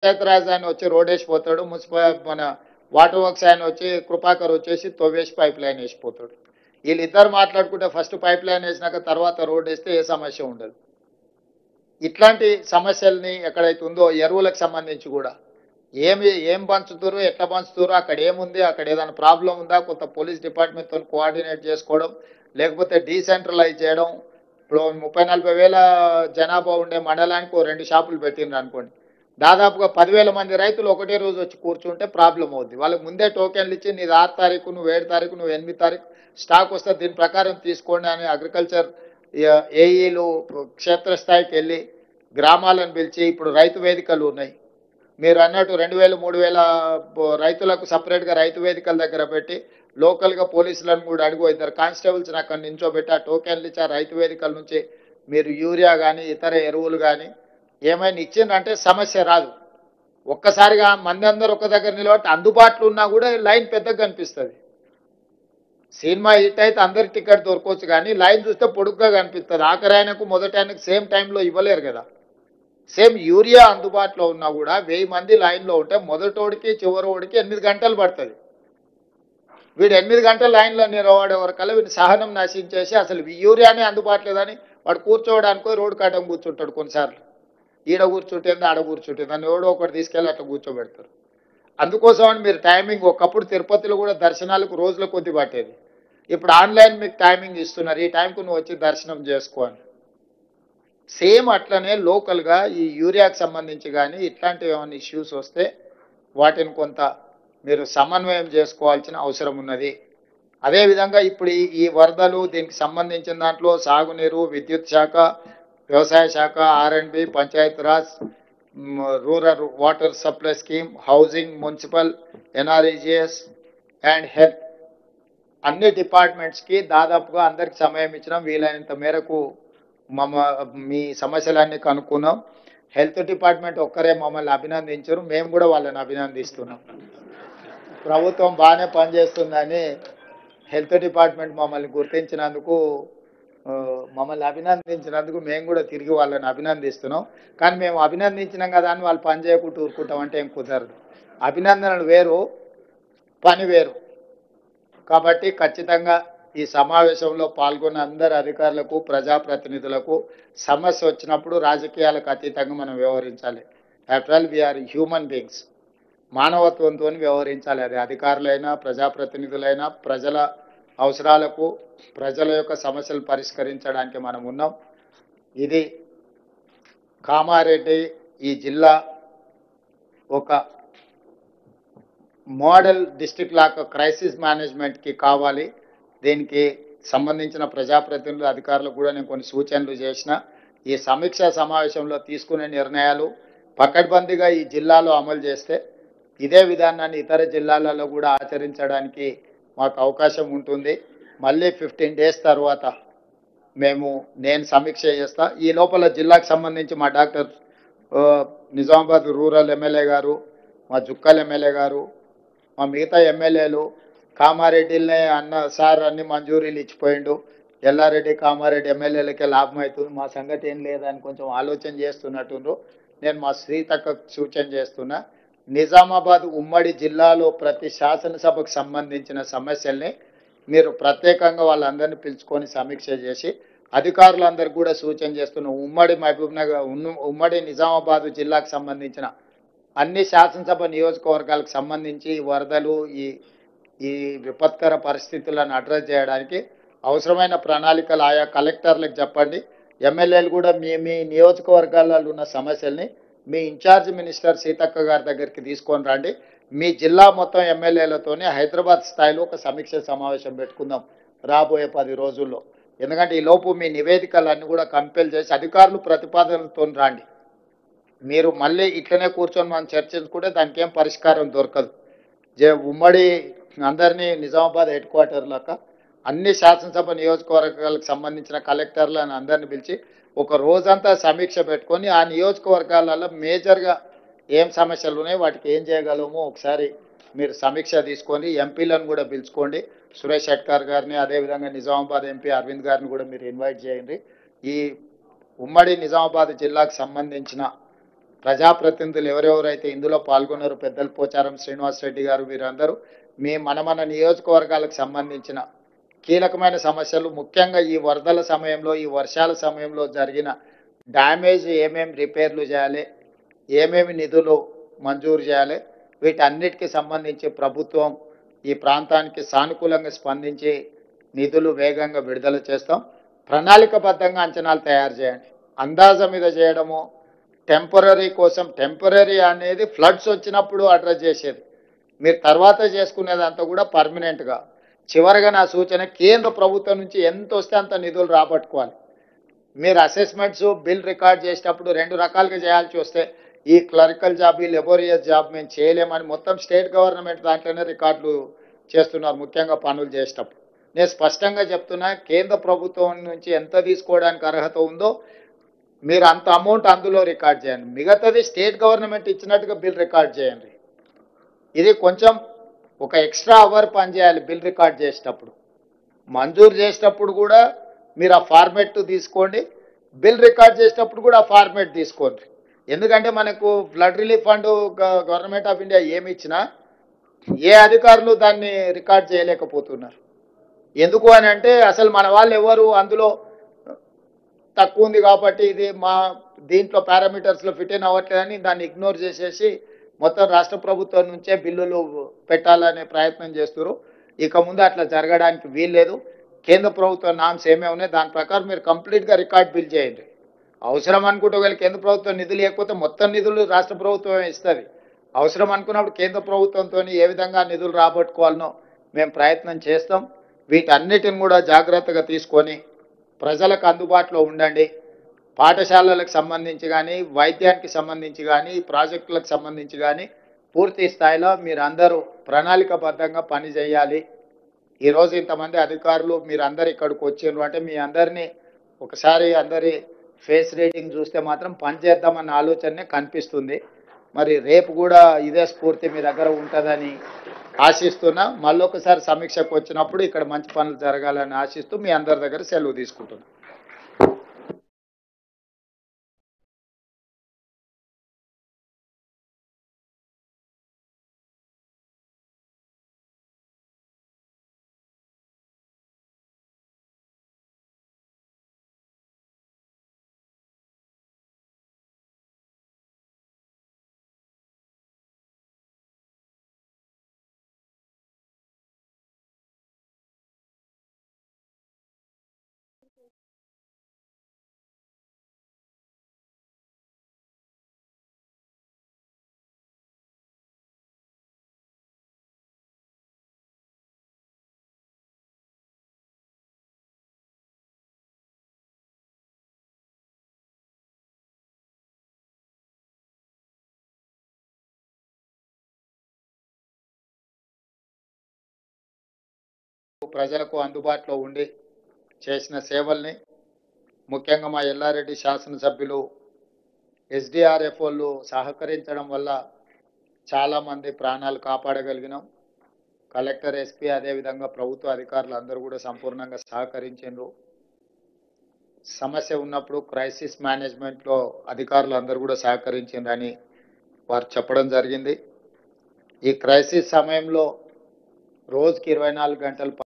పంచాయత్ రాజ్ ఆయన వచ్చి road వేసిపోతాడు, municipal మన వాటర్ వర్క్స్ ఆయన వచ్చి కృపాకర్ వచ్చేసి తవ్వేసి పైప్ లైన్ వేసిపోతాడు. వీళ్ళిద్దరు మాట్లాడుకుంటే ఫస్ట్ పైప్ లైన్ వేసినాక తర్వాత రోడ్ వేస్తే ఏ సమస్య ఉండదు. ఇట్లాంటి సమస్యల్ని ఎక్కడైతే ఉందో ఎరువులకు సంబంధించి కూడా ఏం పంచుతారు, ఎట్లా పంచుతారు, అక్కడ ఏముంది, అక్కడ ఏదైనా ప్రాబ్లం ఉందా, కొంత పోలీస్ డిపార్ట్మెంట్తో కోఆర్డినేట్ చేసుకోవడం, లేకపోతే డీసెంట్రలైజ్ చేయడం. ఇప్పుడు 30-40 వేల జనాభా ఉండే మండలానికి 2 షాపులు పెట్టిండ్రు అనుకోండి, దాదాపుగా 10,000 మంది రైతులు ఒకటే రోజు వచ్చి కూర్చుంటే ప్రాబ్లం అవుద్ది. వాళ్ళకి ముందే టోకెన్లు ఇచ్చి నీది 6 తారీఖు, నువ్వు 7 తారీఖు, నువ్వు 8 తారీఖు స్టాక్ వస్తే దీని ప్రకారం తీసుకోండి అని అగ్రికల్చర్ ఏఈలు క్షేత్రస్థాయికి వెళ్ళి గ్రామాలను పిలిచి, ఇప్పుడు రైతు వేదికలు ఉన్నాయి, మీరు అన్నట్టు 2,000, 3,000 రైతులకు సపరేట్గా రైతు వేదికల దగ్గర పెట్టి లోకల్గా పోలీసులను కూడా అడుగు, 2 కానిస్టేబుల్స్ని అక్కడ నించోబెట్టి ఆ టోకెన్లు ఇచ్చి ఆ రైతు వేదికల నుంచి మీరు యూరియా కానీ ఇతర ఎరువులు కానీ ఏమైనా ఇచ్చిందంటే సమస్య రాదు. ఒక్కసారిగా మంది అందరూ ఒక దగ్గర నిలబట్టి అందుబాటులో ఉన్నా కూడా లైన్ పెద్దగా కనిపిస్తుంది. సినిమా హిట్ అయితే అందరికి టికెట్ దొరకవచ్చు, కానీ లైన్ చూస్తే పొడుగ్గా కనిపిస్తుంది. ఆఖరి ఆయనకు మొదటి ఆయనకు సేమ్ టైంలో ఇవ్వలేరు కదా. సేమ్ యూరియా అందుబాటులో ఉన్నా కూడా 1000 మంది లైన్లో ఉంటే మొదటోడికి చివరోడికి 8 గంటలు పడుతుంది. వీడు 8 గంటల లైన్లో నిలబడే వరకల్లా వీడు సహనం నశించేసి అసలు యూరియానే అందుబాటులో లేదని వాడు కూర్చోవడానికి రోడ్డు కాటం కూర్చుంటాడు. కొన్నిసార్లు ఈడ కూర్చుంటుంది, ఆడ కూర్చుంటుంది అని ఎవడో ఒకటి తీసుకెళ్ళి అట్లా కూర్చోబెడతారు. అందుకోసమని మీరు టైమింగ్, ఒకప్పుడు తిరుపతిలో కూడా దర్శనాలకు రోజుల కొద్ది పట్టేది, ఇప్పుడు ఆన్లైన్ మీకు టైమింగ్ ఇస్తున్నారు, ఈ టైంకు నువ్వు వచ్చి దర్శనం చేసుకో అని. సేమ్ అట్లనే లోకల్గా ఈ యూరియాకి సంబంధించి కానీ ఇట్లాంటివి ఏమైనా ఇష్యూస్ వస్తే వాటిని కొంత మీరు సమన్వయం చేసుకోవాల్సిన అవసరం ఉన్నది. అదేవిధంగా ఇప్పుడు ఈ వరదలు దీనికి సంబంధించిన దాంట్లో సాగునీరు, విద్యుత్ శాఖ, వ్యవసాయ శాఖ, R&B, Panchayat Raj, rural water supply scheme, housing, municipal, NREGS and health అన్ని డిపార్ట్మెంట్స్కి దాదాపుగా అందరికి సమయం ఇచ్చినాం. వీలైనంత మేరకు మీ సమస్యలన్నీ కనుక్కున్నాం. హెల్త్ డిపార్ట్మెంట్ ఒక్కరే మమ్మల్ని అభినందించారు, మేము కూడా వాళ్ళని అభినందిస్తున్నాం. ప్రభుత్వం బాగానే పనిచేస్తుందని హెల్త్ డిపార్ట్మెంట్ మమ్మల్ని గుర్తించినందుకు, మమ్మల్ని అభినందించినందుకు మేము కూడా తిరిగి వాళ్ళని అభినందిస్తున్నాం. కానీ మేము అభినందించినాం కదా అని వాళ్ళు పని చేయకుండా ఊరుకుంటాం అంటే ఏం కుదరదు. అభినందనలు వేరు, పని వేరు. కాబట్టి ఖచ్చితంగా ఈ సమావేశంలో పాల్గొన్న అందరు అధికారులకు, ప్రజాప్రతినిధులకు సమస్య వచ్చినప్పుడు రాజకీయాలకు అతీతంగా మనం వ్యవహరించాలి. After all we are human beings, మానవత్వంతో వ్యవహరించాలి. అది అధికారులైనా ప్రజాప్రతినిధులైనా ప్రజల అవసరాలకు, ప్రజల యొక్క సమస్యలు పరిష్కరించడానికి మనం ఉన్నాం. ఇది కామారెడ్డి ఈ జిల్లా ఒక మోడల్ డిస్ట్రిక్ట్ లాగా క్రైసిస్ మేనేజ్మెంట్కి కావాలి. దీనికి సంబంధించిన ప్రజాప్రతినిధులు, అధికారులకు కూడా నేను కొన్ని సూచనలు చేసిన. ఈ సమీక్షా సమావేశంలో తీసుకునే నిర్ణయాలు పకడ్బందీగా ఈ జిల్లాలో అమలు చేస్తే ఇదే విధానాన్ని ఇతర జిల్లాలలో కూడా ఆచరించడానికి మాకు అవకాశం ఉంటుంది. మళ్ళీ 15 days తర్వాత నేను సమీక్ష చేస్తా. ఈ లోపల జిల్లాకు సంబంధించి మా డాక్టర్ నిజామాబాద్ రూరల్ ఎమ్మెల్యే గారు, మా జుక్కల్ ఎమ్మెల్యే గారు, మా మిగతా ఎమ్మెల్యేలు కామారెడ్డిలనే అన్న సార్ అన్ని మంజూరీలు ఇచ్చిపోయిండు, ఎల్లారెడ్డి కామారెడ్డి ఎమ్మెల్యేలకే లాభం అవుతుంది, మా సంగతి ఏం లేదని కొంచెం ఆలోచన చేస్తున్నట్టు నేను మా శ్రీతక్కకు సూచన చేస్తున్నా. నిజామాబాద్ ఉమ్మడి జిల్లాలో ప్రతి శాసనసభకు సంబంధించిన సమస్యల్ని మీరు ప్రత్యేకంగా వాళ్ళందరినీ పిలుచుకొని సమీక్ష చేసి అధికారులందరికీ కూడా సూచన చేస్తున్న ఉమ్మడి మహబూబ్నగర్, ఉమ్మడి నిజామాబాద్ జిల్లాకు సంబంధించిన అన్ని శాసనసభ నియోజకవర్గాలకు సంబంధించి వరదలు, ఈ విపత్కర పరిస్థితులను అడ్రస్ చేయడానికి అవసరమైన ప్రణాళికలు ఆయా కలెక్టర్లకు చెప్పండి. ఎమ్మెల్యేలు కూడా మీ నియోజకవర్గాలలో ఉన్న సమస్యల్ని మీ ఇన్ఛార్జ్ మినిస్టర్ సీతక్క గారి దగ్గరికి తీసుకొని రండి. మీ జిల్లా మొత్తం ఎమ్మెల్యేలతోనే హైదరాబాద్ స్థాయిలో ఒక సమీక్ష సమావేశం పెట్టుకుందాం రాబోయే 10 రోజుల్లో. ఎందుకంటే ఈ లోపు మీ నివేదికలన్నీ కూడా కంపెల్ చేసి అధికారులు ప్రతిపాదనలతో రండి. మీరు మళ్ళీ ఇట్లనే కూర్చొని మనం చర్చించుకుంటే దానికి ఏం పరిష్కారం దొరకదు. ఉమ్మడి అందరినీ నిజామాబాద్ హెడ్ క్వార్టర్లాక అన్ని శాసనసభ నియోజకవర్గాలకు సంబంధించిన కలెక్టర్లను అందరిని పిలిచి ఒక రోజంతా సమీక్ష పెట్టుకొని ఆ నియోజకవర్గాలలో మేజర్గా ఏం సమస్యలు ఉన్నాయి, వాటికి ఏం చేయగలమో ఒకసారి మీరు సమీక్ష తీసుకొని ఎంపీలను కూడా పిలుచుకోండి. సురేష్ షెట్కార్ గారిని, అదేవిధంగా నిజామాబాద్ ఎంపీ అరవింద్ గారిని కూడా మీరు ఇన్వైట్ చేయండి. ఈ ఉమ్మడి నిజామాబాద్ జిల్లాకు సంబంధించిన ప్రజాప్రతినిధులు ఎవరెవరైతే ఇందులో పాల్గొన్నారో పెద్దలు పోచారం శ్రీనివాస్ రెడ్డి గారు వీరందరూ మన నియోజకవర్గాలకు సంబంధించిన కీలకమైన సమస్యలు, ముఖ్యంగా ఈ వరదల సమయంలో, ఈ వర్షాల సమయంలో జరిగిన డ్యామేజ్ ఏమేమి రిపేర్లు చేయాలి, ఏమేమి నిధులు మంజూరు చేయాలి, వీటన్నిటికీ సంబంధించి ప్రభుత్వం ఈ ప్రాంతానికి సానుకూలంగా స్పందించి నిధులు వేగంగా విడుదల చేస్తాం. ప్రణాళికబద్ధంగా అంచనాలు తయారు చేయండి. అందాజ మీద చేయడము టెంపరీ కోసం, టెంపరీ అనేది ఫ్లడ్స్ వచ్చినప్పుడు అడ్రస్ చేసేది, మీరు తర్వాత చేసుకునేదంతా కూడా పర్మనెంట్గా. చివరిగా నా సూచన, కేంద్ర ప్రభుత్వం నుంచి ఎంత వస్తే అంత నిధులు రాబట్టుకోవాలి. మీరు అసెస్మెంట్స్ బిల్ రికార్డ్ చేసేటప్పుడు రెండు రకాలుగా చేయాల్సి వస్తే, ఈ క్లరికల్ జాబ్, ఈ లెబోరియస్ జాబ్ మేము చేయలేమని మొత్తం స్టేట్ గవర్నమెంట్ దాంట్లోనే రికార్డులు చేస్తున్నారు, ముఖ్యంగా పనులు చేసేటప్పుడు. నేను స్పష్టంగా చెప్తున్నా, కేంద్ర ప్రభుత్వం నుంచి ఎంత తీసుకోవడానికి అర్హత ఉందో మీరు అంత అమౌంట్ అందులో రికార్డ్ చేయండి. మిగతాది స్టేట్ గవర్నమెంట్ ఇచ్చినట్టుగా బిల్ రికార్డ్ చేయండి. ఇది కొంచెం ఒక ఎక్స్ట్రా అవర్ పనిచేయాలి బిల్ రికార్డ్ చేసేటప్పుడు. మంజూరు చేసేటప్పుడు కూడా మీరు ఆ ఫార్మేట్ తీసుకోండి, బిల్ రికార్డ్ చేసేటప్పుడు కూడా ఆ ఫార్మేట్ తీసుకోండి. ఎందుకంటే మనకు flood relief fund government of India ఏమి ఇచ్చినా ఏ అధికారులు దాన్ని రికార్డ్ చేయలేకపోతున్నారు. ఎందుకు అని అంటే, అసలు మన వాళ్ళు ఎవరు అందులో తక్కువ ఉంది కాబట్టి ఇది మా దీంట్లో పారామీటర్స్లో ఫిట్ ఇన్ అవ్వట్లేదని దాన్ని ఇగ్నోర్ చేసేసి మొత్తం రాష్ట్ర ప్రభుత్వం నుంచే బిల్లులు పెట్టాలనే ప్రయత్నం చేస్తారు. ఇక ముందు అట్లా జరగడానికి వీల్లేదు. కేంద్ర ప్రభుత్వ నామ్స్ ఏమేమి ఉన్నాయి దాని ప్రకారం మీరు కంప్లీట్గా రికార్డ్ బిల్ చేయండి. అవసరం అనుకుంటే ఒకవేళ కేంద్ర ప్రభుత్వం నిధులు లేకపోతే మొత్తం నిధులు రాష్ట్ర ప్రభుత్వమే ఇస్తుంది. అవసరం అనుకున్నప్పుడు కేంద్ర ప్రభుత్వంతో ఏ విధంగా నిధులు రాబట్టుకోవాలనో మేము ప్రయత్నం చేస్తాం. వీటన్నిటిని కూడా జాగ్రత్తగా తీసుకొని ప్రజలకు అందుబాటులో ఉండండి. పాఠశాలలకు సంబంధించి కానీ, వైద్యానికి సంబంధించి కానీ, ప్రాజెక్టులకు సంబంధించి కానీ పూర్తి స్థాయిలో మీరందరూ ప్రణాళికబద్ధంగా పని చేయాలి. ఈరోజు ఇంతమంది అధికారులు మీరందరూ ఇక్కడికి వచ్చిండ్రు అంటే మీ అందరినీ ఒకసారి అందరి ఫేస్ రీడింగ్ చూస్తే మాత్రం పని చేద్దామన్న ఆలోచనే కనిపిస్తుంది. మరి రేపు కూడా ఇదే స్ఫూర్తి మీ దగ్గర ఉంటుందని ఆశిస్తున్నా. మళ్ళొకసారి సమీక్షకు వచ్చినప్పుడు ఇక్కడ మంచి పనులు జరగాలని ఆశిస్తూ మీ అందరి దగ్గర సెలవు తీసుకుంటున్నా. ప్రజలకు అందుబాటులో ఉండి చేసిన సేవల్ని, ముఖ్యంగా మా ఎల్లారెడ్డి శాసనసభ్యులు ఎస్డిఆర్ఎఫ్ వాళ్ళు సహకరించడం వల్ల చాలామంది ప్రాణాలు కాపాడగలిగినాం. కలెక్టర్, ఎస్పీ, అదేవిధంగా ప్రభుత్వ అధికారులు అందరూ కూడా సంపూర్ణంగా సహకరించారు. సమస్య ఉన్నప్పుడు క్రైసిస్ మేనేజ్మెంట్లో అధికారులు అందరూ కూడా సహకరించారని వారు చెప్పడం జరిగింది. ఈ క్రైసిస్ సమయంలో రోజుకి 24 గంటలు